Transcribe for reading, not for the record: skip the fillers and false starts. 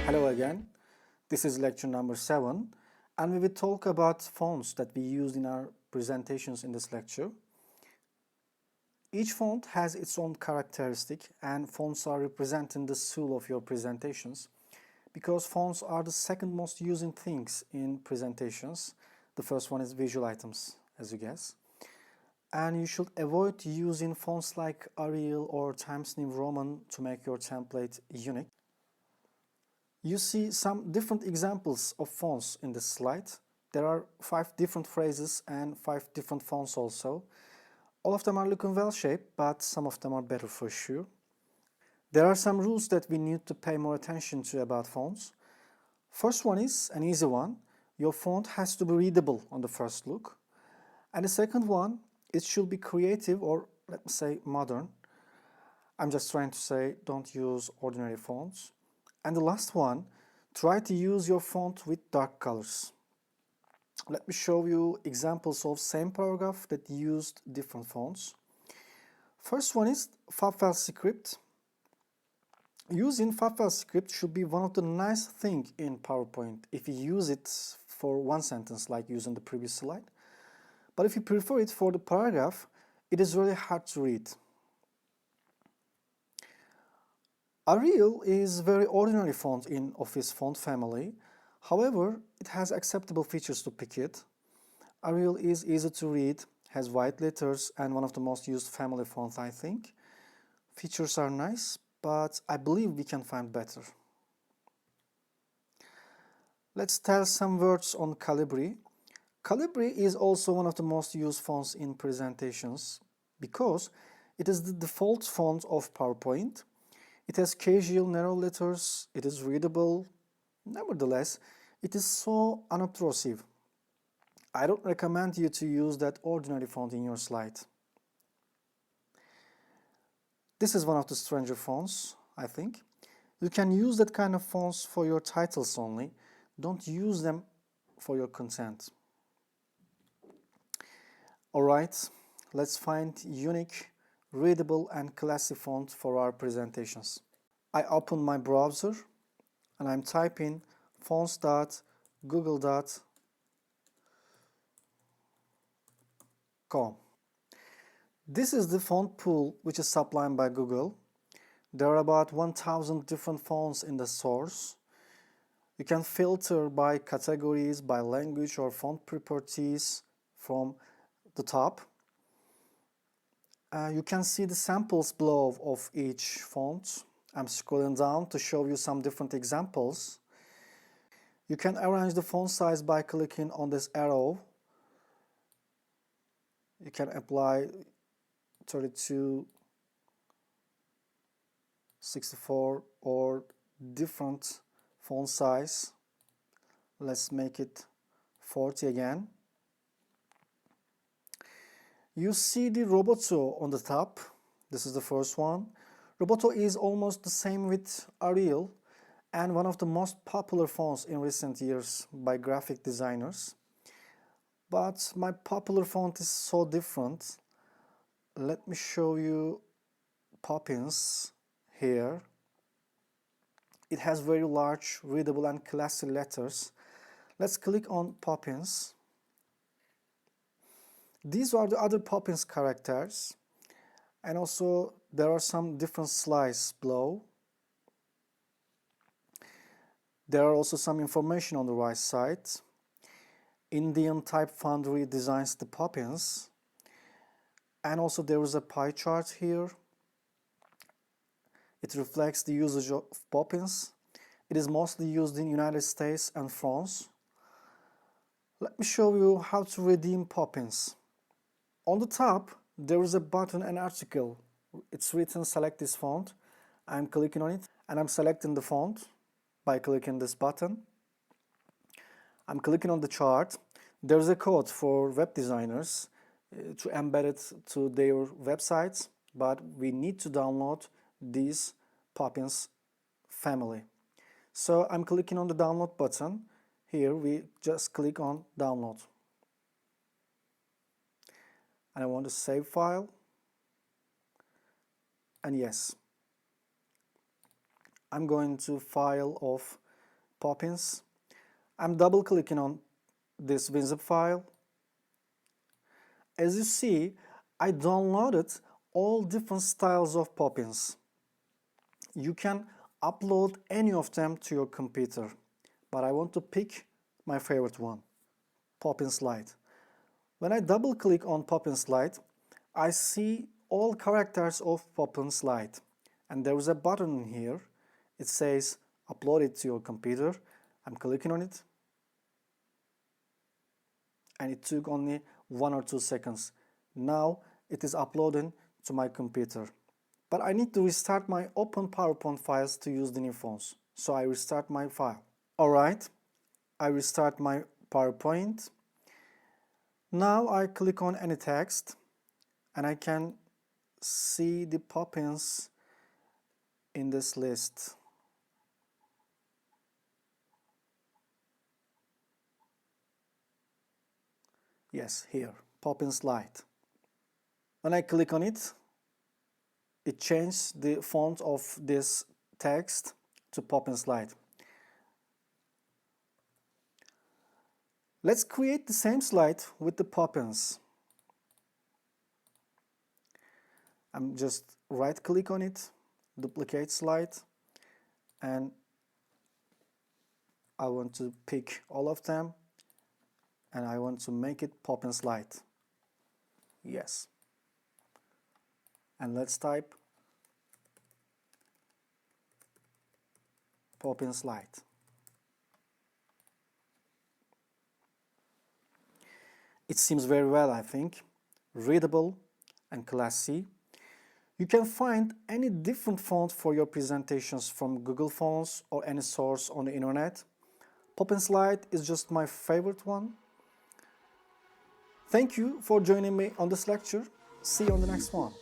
Hello again, this is lecture number 7 and we will talk about fonts that we use in our presentations in this lecture. Each font has its own characteristic and fonts are representing the soul of your presentations because fonts are the second most using things in presentations. The first one is visual items, as you guess. And you should avoid using fonts like Arial or Times New Roman to make your template unique. You see some different examples of fonts in this slide. There are 5 different phrases and 5 different fonts also. All of them are looking well shaped, but some of them are better for sure. There are some rules that we need to pay more attention to about fonts. First one is an easy one. Your font has to be readable on the first look. And the second one, it should be creative or let me say modern. I'm just trying to say don't use ordinary fonts. And the last one, try to use your font with dark colors. Let me show you examples of same paragraph that used different fonts. First one is FabFile script. Using FabFile script should be one of the nice things in PowerPoint if you use it for one sentence like using the previous slide. But if you prefer it for the paragraph, it is really hard to read. Arial is very ordinary font in Office font family. However, it has acceptable features to pick it. Arial is easy to read, has white letters and one of the most used family fonts I think. Features are nice, but I believe we can find better. Let's tell some words on Calibri. Calibri is also one of the most used fonts in presentations because it is the default font of PowerPoint. It has casual narrow letters, it is readable. Nevertheless, it is so unobtrusive. I don't recommend you to use that ordinary font in your slide. This is one of the stranger fonts, I think. You can use that kind of fonts for your titles only. Don't use them for your content. Alright, let's find unique, readable and classy font for our presentations. I open my browser and I'm typing fonts.google.com. This is the font pool which is supplied by Google. There are about 1000 different fonts in the source. You can filter by categories, by language or font properties from the top. You can see the samples below of each font. I'm scrolling down to show you some different examples. You can arrange the font size by clicking on this arrow. You can apply 32, 64 or different font size. Let's make it 40 again. You see the Roboto on the top. This is the first one. Roboto is almost the same with Arial and one of the most popular fonts in recent years by graphic designers. But my popular font is so different. Let me show you Poppins here. It has very large, readable and classy letters. Let's click on Poppins. These are the other Poppins characters, and also there are some different slides below. There are also some information on the right side. Indian Type Foundry designs the Poppins, and also there is a pie chart here. It reflects the usage of Poppins. It is mostly used in United States and France. Let me show you how to redeem Poppins. On the top, there is a button and article. It's written select this font. I'm clicking on it and I'm selecting the font by clicking this button. I'm clicking on the chart. There's a code for web designers to embed it to their websites, but we need to download this Poppins family. So I'm clicking on the download button. Here we just click on download. And I want to save file. And yes, I'm going to file of Poppins. I'm double clicking on this WinZip file. As you see, I downloaded all different styles of Poppins. You can upload any of them to your computer, but I want to pick my favorite one, Poppins Lite. When I double click on Poppins Lite, I see all characters of Poppins Lite, and there is a button here. It says upload it to your computer. I'm clicking on it, and it took only 1 or 2 seconds. Now it is uploading to my computer. But I need to restart my open PowerPoint files to use the new phones. So I restart my file. Alright, I restart my PowerPoint. Now I click on any text and I can see the Poppins in this list. Yes, here, Poppins Lite. When I click on it, it changed the font of this text to Poppins Lite. Let's create the same slide with the Poppins. I'm just right click on it, duplicate slide, and I want to pick all of them and I want to make it Poppins Lite. Yes. And let's type Poppins Lite. It seems very well, I think. Readable and classy. You can find any different font for your presentations from Google Fonts or any source on the internet. Poppins Lite is just my favorite one. Thank you for joining me on this lecture. See you on the next one.